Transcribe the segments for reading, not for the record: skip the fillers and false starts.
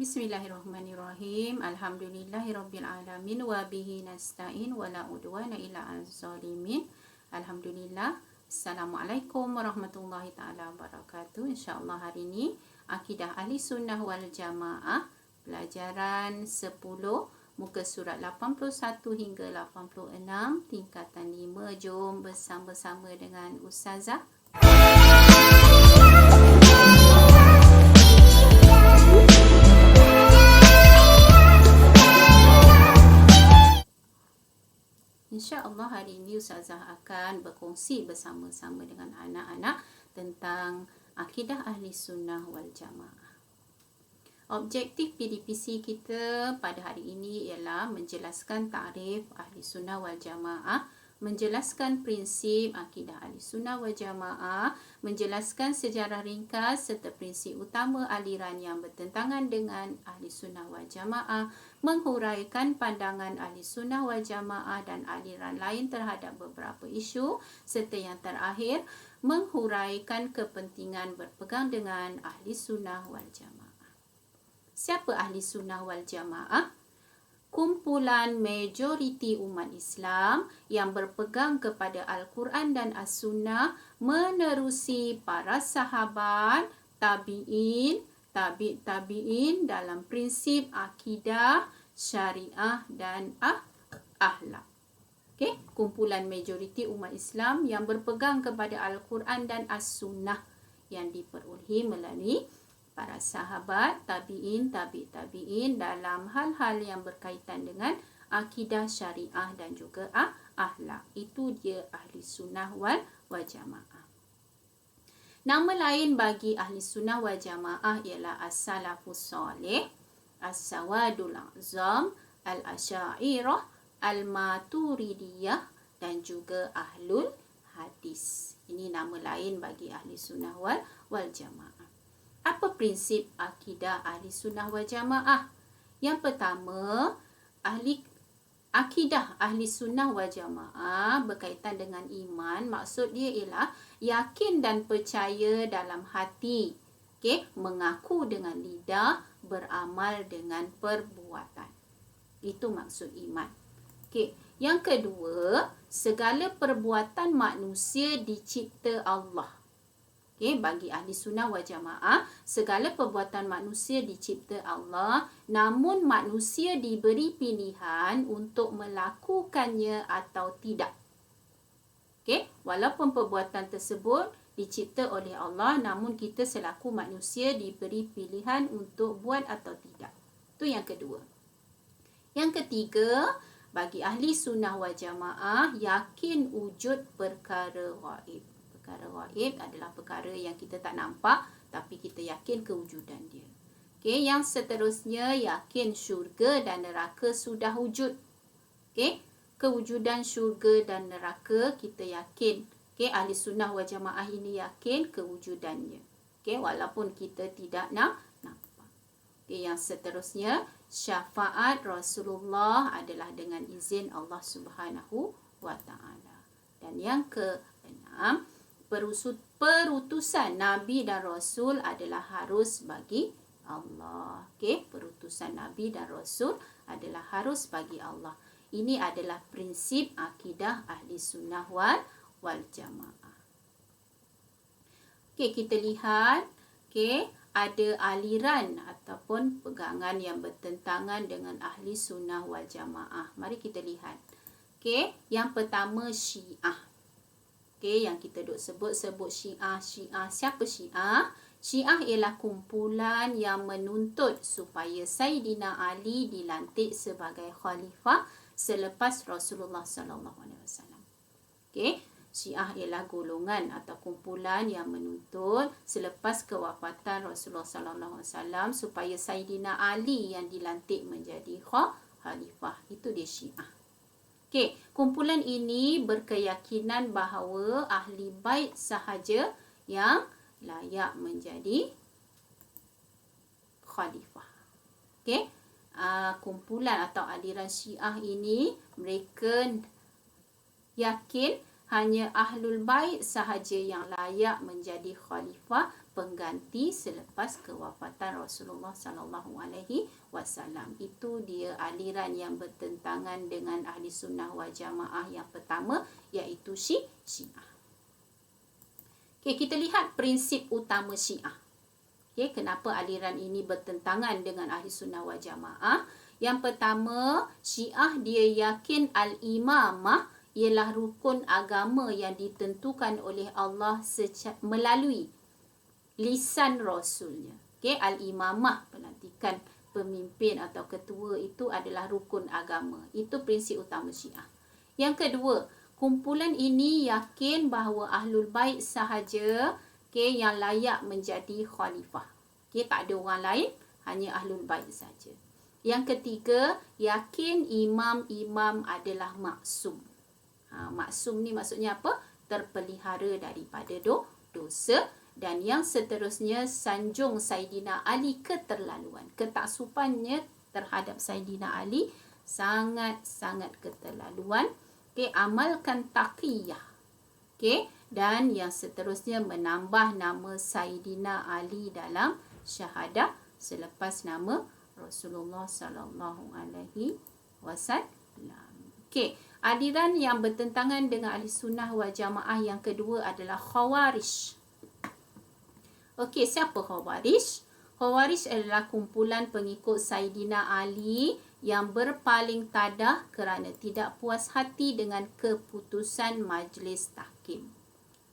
Bismillahirrahmanirrahim. Alhamdulillahirrabbilalamin. Wabihi nasta'in. Wala udwana illa al-zalimin. Alhamdulillah. Assalamualaikum warahmatullahi ta'ala wabarakatuh. InsyaAllah hari ini Akidah Ahli Sunnah wal Jamaah, pelajaran 10, muka surat 81 hingga 86, tingkatan 5. Jom bersama-sama dengan Ustazah. InsyaAllah hari ini Ustazah akan berkongsi bersama-sama dengan anak-anak tentang Akidah Ahli Sunnah wal Jamaah. Objektif PDPC kita pada hari ini ialah menjelaskan takrif Ahli Sunnah wal Jamaah, menjelaskan prinsip Akidah Ahli Sunnah wal Jamaah, menjelaskan sejarah ringkas serta prinsip utama aliran yang bertentangan dengan Ahli Sunnah wal Jamaah, menghuraikan pandangan Ahli Sunnah wal Jamaah dan aliran lain terhadap beberapa isu, serta yang terakhir, menghuraikan kepentingan berpegang dengan Ahli Sunnah wal Jamaah. Siapa Ahli Sunnah wal Jamaah? Kumpulan majoriti umat Islam yang berpegang kepada Al-Quran dan As-Sunnah, menerusi para sahabat, tabi'in, tabi'in dalam prinsip akidah, syariah dan akhlak. Okay? Kumpulan majoriti umat Islam yang berpegang kepada Al-Quran dan As-Sunnah yang diperolehi melalui para sahabat, tabi'in, tabi'in dalam hal-hal yang berkaitan dengan akidah, syariah dan juga akhlak. Itu dia Ahli Sunnah wal Jamaah. Nama lain bagi Ahli Sunnah wal Jamaah ialah As-Salafus Salih, As-Sawadul A'zam, Al-Asy'ariyah, Al-Maturidiyah dan juga Ahlul Hadis. Ini nama lain bagi Ahli Sunnah wal Jamaah. Apa prinsip akidah Ahli Sunnah wal Jamaah? Yang pertama, akidah Ahli Sunnah wal Jamaah berkaitan dengan iman. Maksud dia ialah yakin dan percaya dalam hati, mengaku dengan lidah, beramal dengan perbuatan. Itu maksud iman. Yang kedua, segala perbuatan manusia dicipta Allah. Bagi Ahli Sunnah wal Jamaah, segala perbuatan manusia dicipta Allah, namun manusia diberi pilihan untuk melakukannya atau tidak. Walaupun perbuatan tersebut dicipta oleh Allah, namun kita selaku manusia diberi pilihan untuk buat atau tidak. Itu yang kedua. Yang ketiga, bagi Ahli Sunnah wal Jamaah, yakin wujud perkara ghaib. Perkara ghaib adalah perkara yang kita tak nampak, tapi kita yakin kewujudan dia. Yang seterusnya, yakin syurga dan neraka sudah wujud. Kewujudan syurga dan neraka kita yakin. Ahli Sunnah wal Jamaah ini yakin kewujudannya. Walaupun kita tidak nampak. Yang seterusnya, syafaat Rasulullah adalah dengan izin Allah Subhanahu wa Ta'ala. Dan yang keenam, perutusan Nabi dan Rasul adalah harus bagi Allah. Perutusan Nabi dan Rasul adalah harus bagi Allah. Ini adalah prinsip akidah Ahli Sunnah wal Jamaah. Kita lihat, ada aliran ataupun pegangan yang bertentangan dengan Ahli Sunnah wal Jamaah. Mari kita lihat. Yang pertama, Syiah. Yang kita sebut Syiah. Siapa Syiah? Syiah ialah kumpulan yang menuntut supaya Sayyidina Ali dilantik sebagai khalifah selepas Rasulullah SAW. Syiah ialah golongan atau kumpulan yang menuntut selepas kewafatan Rasulullah SAW supaya Sayyidina Ali yang dilantik menjadi khalifah. Itu dia Syiah. Kumpulan ini berkeyakinan bahawa Ahli Bait sahaja yang layak menjadi khalifah. Kumpulan atau aliran Syiah ini, mereka yakin hanya Ahlul Bait sahaja yang layak menjadi khalifah pengganti selepas kewafatan Rasulullah sallallahu alaihi wasallam. Itu dia aliran yang bertentangan dengan Ahli Sunnah wal Jamaah yang pertama, iaitu Syiah. Okey, kita lihat prinsip utama Syiah. Okey, kenapa aliran ini bertentangan dengan Ahli Sunnah wal Jamaah? Yang pertama, Syiah dia yakin al-imamah ialah rukun agama yang ditentukan oleh Allah melalui lisan Rasulnya. Okey, al-imamah, pelantikan pemimpin atau ketua itu adalah rukun agama. Itu prinsip utama Syiah. Yang kedua, kumpulan ini yakin bahawa Ahlul Bait sahaja yang layak menjadi khalifah. Tak ada orang lain, hanya Ahlul Bait saja. Yang ketiga, yakin imam-imam adalah maksum. Maksum ni maksudnya apa? Terpelihara daripada dosa. Dan yang seterusnya, sanjung Saidina Ali keterlaluan. Ketaksupannya terhadap Saidina Ali sangat-sangat keterlaluan. Amalkan taqiyah. Dan yang seterusnya, menambah nama Saidina Ali dalam syahadah selepas nama Rasulullah sallallahu alaihi wasallam. Aliran yang bertentangan dengan Ahli Sunnah wal Jamaah yang kedua adalah Khawarij. Siapa Khawarij? Khawarij adalah kumpulan pengikut Saidina Ali yang berpaling tadah kerana tidak puas hati dengan keputusan Majlis Tahkim.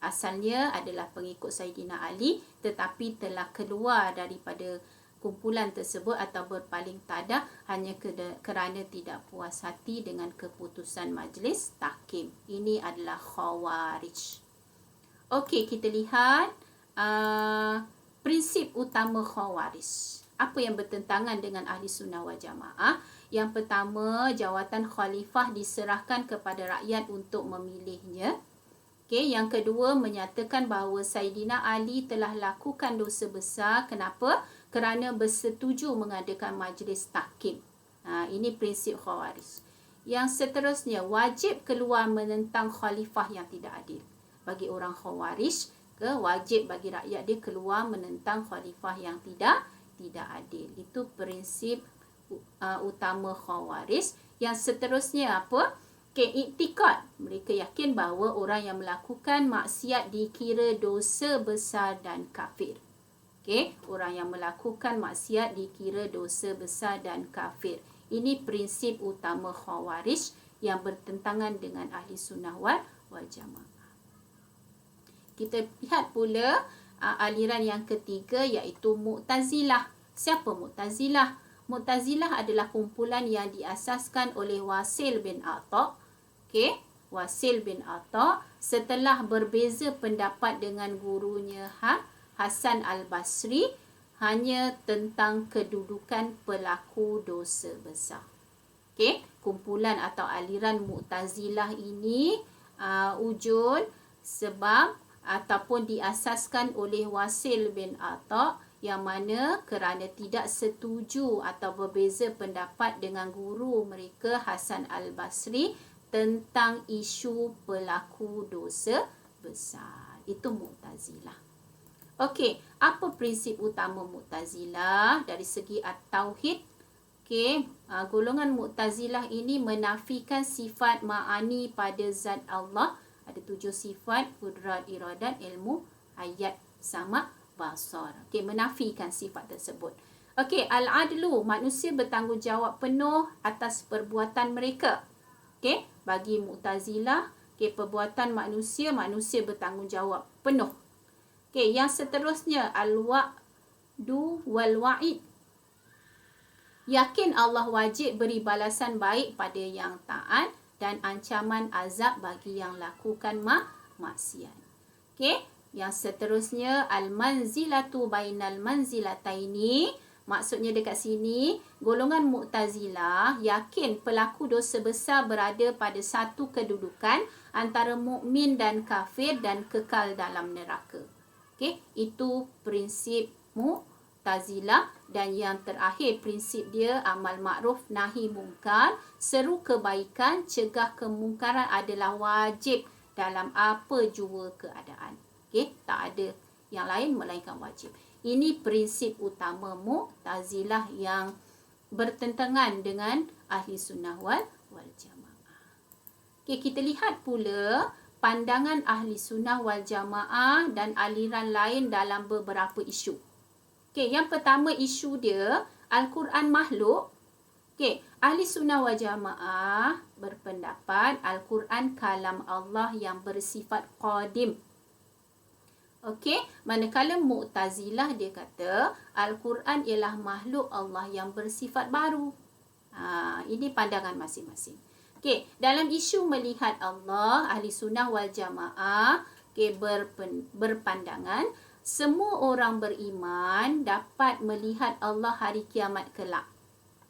Asalnya adalah pengikut Saidina Ali, tetapi telah keluar daripada kumpulan tersebut atau berpaling tadah hanya kerana tidak puas hati dengan keputusan Majlis Tahkim. Ini adalah Khawarij. Kita lihat prinsip utama Khawarij. Apa yang bertentangan dengan Ahli Sunnah wal Jamaah? Yang pertama, jawatan khalifah diserahkan kepada rakyat untuk memilihnya. Yang kedua, menyatakan bahawa Saidina Ali telah lakukan dosa besar. Kenapa? Kerana bersetuju mengadakan majlis tahkim. Ini prinsip Khawarij. Yang seterusnya, wajib keluar menentang khalifah yang tidak adil. Bagi orang Khawarij, wajib bagi rakyat dia keluar menentang khalifah yang tidak adil. Itu prinsip utama Khawarij. Yang seterusnya apa? Iktikad. Mereka yakin bahawa orang yang melakukan maksiat dikira dosa besar dan kafir. Orang yang melakukan maksiat dikira dosa besar dan kafir. Ini prinsip utama Khawarij yang bertentangan dengan Ahli Sunnah wal Jamaah. Kita lihat pula aliran yang ketiga, iaitu Mu'tazilah. Siapa Mu'tazilah? Mu'tazilah adalah kumpulan yang diasaskan oleh Wasil bin Atha. Wasil bin Atha setelah berbeza pendapat dengan gurunya Hasan al-Basri hanya tentang kedudukan pelaku dosa besar. Kumpulan atau aliran Mu'tazilah ini wujud sebab ataupun diasaskan oleh Wasil bin Atha, yang mana kerana tidak setuju atau berbeza pendapat dengan guru mereka Hasan al-Basri tentang isu pelaku dosa besar. Itu Mu'tazilah. Apa prinsip utama Mu'tazilah dari segi at-tauhid? Golongan Mu'tazilah ini menafikan sifat ma'ani pada zat Allah. Ada 7 sifat: qudrat, iradat, ilmu, hayat, sama, basar. Menafikan sifat tersebut. Al-adlu, manusia bertanggungjawab penuh atas perbuatan mereka. Bagi Mu'tazilah, perbuatan manusia bertanggungjawab penuh. Yang seterusnya, al-wa'du wal-wa'id. Yakin Allah wajib beri balasan baik pada yang taat dan ancaman azab bagi yang lakukan maksiat. Yang seterusnya, al-manzilatu bainal manzilataini. Maksudnya dekat sini, golongan Mu'tazilah yakin pelaku dosa besar berada pada satu kedudukan antara mukmin dan kafir dan kekal dalam neraka. Itu prinsip Mu'tazilah. Dan yang terakhir, prinsip dia amal ma'ruf nahi mungkar. Seru kebaikan, cegah kemungkaran adalah wajib dalam apa jua keadaan. Okey, tak ada yang lain melainkan wajib. Ini prinsip utama Mu'tazilah yang bertentangan dengan Ahli Sunnah wal Jamaah. Okey, kita lihat pula pandangan Ahli Sunnah wal Jamaah dan aliran lain dalam beberapa isu. Okey, yang pertama isu dia Al-Quran makhluk. Okey, Ahli Sunnah wal Jamaah berpendapat Al-Quran kalam Allah yang bersifat qadim. Okey, manakala Mu'tazilah dia kata Al-Quran ialah makhluk Allah yang bersifat baru. Ini pandangan masing-masing. Okey, dalam isu melihat Allah, Ahli Sunnah wal Jamaah berpandangan semua orang beriman dapat melihat Allah hari kiamat kelak.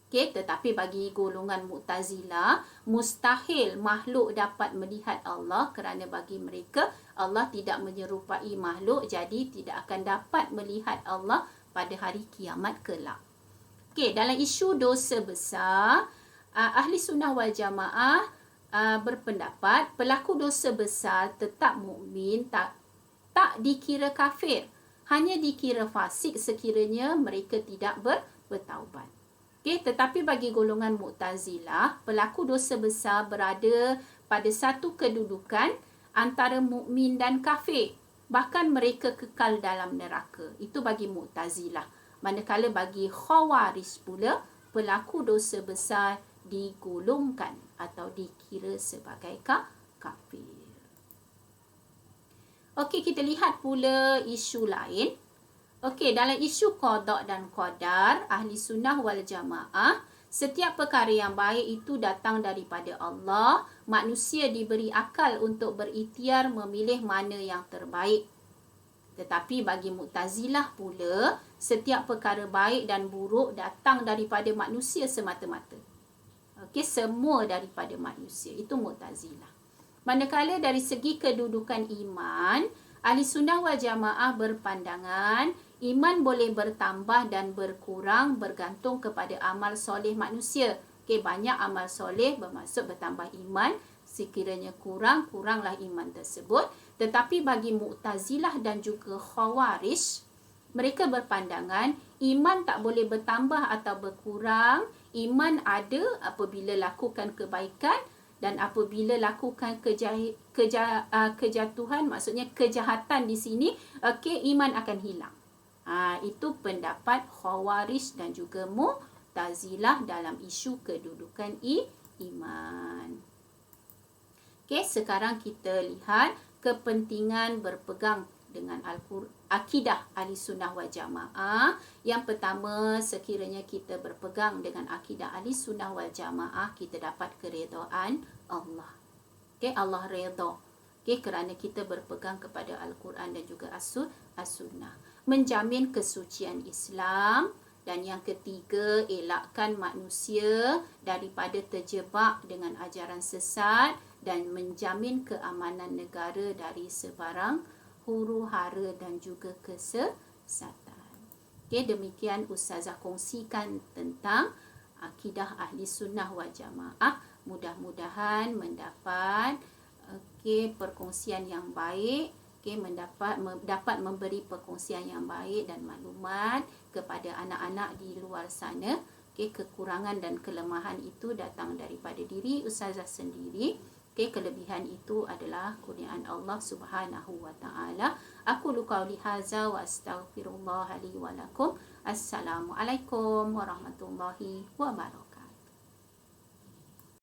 Okey, tetapi bagi golongan Mu'tazilah, mustahil makhluk dapat melihat Allah kerana bagi mereka Allah tidak menyerupai makhluk, jadi tidak akan dapat melihat Allah pada hari kiamat kelak. Okey, dalam isu dosa besar, Ahli Sunnah wal Jamaah berpendapat pelaku dosa besar tetap mukmin, tak dikira kafir, hanya dikira fasik sekiranya mereka tidak bertaubat. Okay, tetapi bagi golongan Mu'tazilah, pelaku dosa besar berada pada satu kedudukan antara mukmin dan kafir. Bahkan mereka kekal dalam neraka. Itu bagi Mu'tazilah. Manakala bagi Khawarij pula, pelaku dosa besar digolongkan atau dikira sebagai kafir. Okey, kita lihat pula isu lain. Okey, dalam isu qada dan qadar, Ahli Sunnah wal Jamaah, setiap perkara yang baik itu datang daripada Allah. Manusia diberi akal untuk berikhtiar memilih mana yang terbaik. Tetapi bagi Mu'tazilah pula, setiap perkara baik dan buruk datang daripada manusia semata-mata. Okey, semua daripada manusia. Itu Mu'tazilah. Manakala dari segi kedudukan iman, Ahli Sunnah wal Jamaah berpandangan iman boleh bertambah dan berkurang bergantung kepada amal soleh manusia. Okey, banyak amal soleh bermaksud bertambah iman. Sekiranya kuranglah iman tersebut. Tetapi bagi Mu'tazilah dan juga Khawarij, mereka berpandangan iman tak boleh bertambah atau berkurang. Iman ada apabila lakukan kebaikan dan apabila lakukan kejatuhan, maksudnya kejahatan di sini, okey, iman akan hilang. Itu pendapat Khawarij dan juga Mu'tazilah dalam isu kedudukan iman. Okey, sekarang kita lihat kepentingan berpegang dengan akidah Ahli Sunnah wal Jamaah. Yang pertama, sekiranya kita berpegang dengan akidah Ahli Sunnah wal Jamaah, kita dapat keredaan Allah. Okey, Allah redha. Okey, kerana kita berpegang kepada Al-Quran dan juga As-Sunnah. Menjamin kesucian Islam. Dan yang ketiga, elakkan manusia daripada terjebak dengan ajaran sesat dan menjamin keamanan negara dari sebarang huru-hara dan juga kesesatan. Okey, demikian Ustazah kongsikan tentang akidah Ahli Sunnah wal Jamaah. Mudah-mudahan mendapat perkongsian yang baik. Dapat memberi perkongsian yang baik dan maklumat kepada anak-anak di luar sana. Kekurangan dan kelemahan itu datang daripada diri Ustazah sendiri. Kelebihan itu adalah kurniaan Allah Subhanahu wa taala. Aku qauli hadza wa astaghfirullah li wa lakum. Assalamualaikum warahmatullahi wabarakatuh.